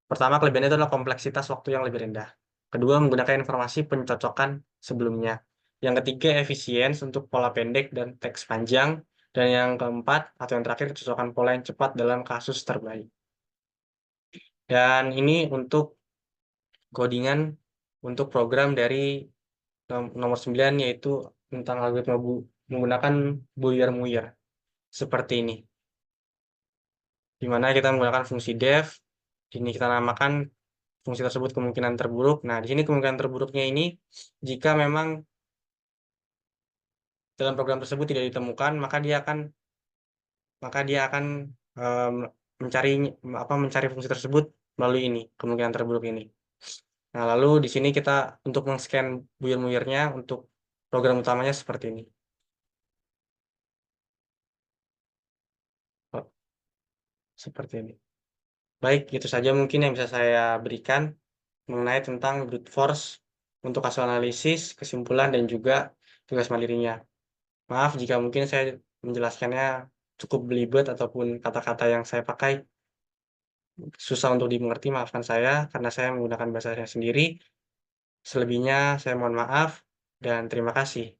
Pertama, kelebihannya itu adalah kompleksitas waktu yang lebih rendah. Kedua, menggunakan informasi pencocokan sebelumnya. Yang ketiga, efisiensi untuk pola pendek dan teks panjang. Dan yang keempat, atau yang terakhir, kecocokan pola yang cepat dalam kasus terbaik. Dan ini untuk codingan untuk program dari nomor 9 yaitu tentang algoritma menggunakan Booyer-Moyer seperti ini. Di mana kita menggunakan fungsi def, ini kita namakan fungsi tersebut kemungkinan terburuk. Nah, di sini kemungkinan terburuknya ini jika memang dalam program tersebut tidak ditemukan, maka dia akan mencari fungsi tersebut melalui ini, kemungkinan terburuk ini. Nah, lalu di sini kita untuk meng-scan Booyer-Moyer-nya untuk program utamanya seperti ini. Seperti ini. Baik, itu saja mungkin yang bisa saya berikan mengenai tentang brute force untuk hasil analisis, kesimpulan, dan juga tugas mandirinya. Maaf jika mungkin saya menjelaskannya cukup belibet ataupun kata-kata yang saya pakai susah untuk dimengerti, maafkan saya karena saya menggunakan bahasa saya sendiri. Selebihnya saya mohon maaf dan terima kasih.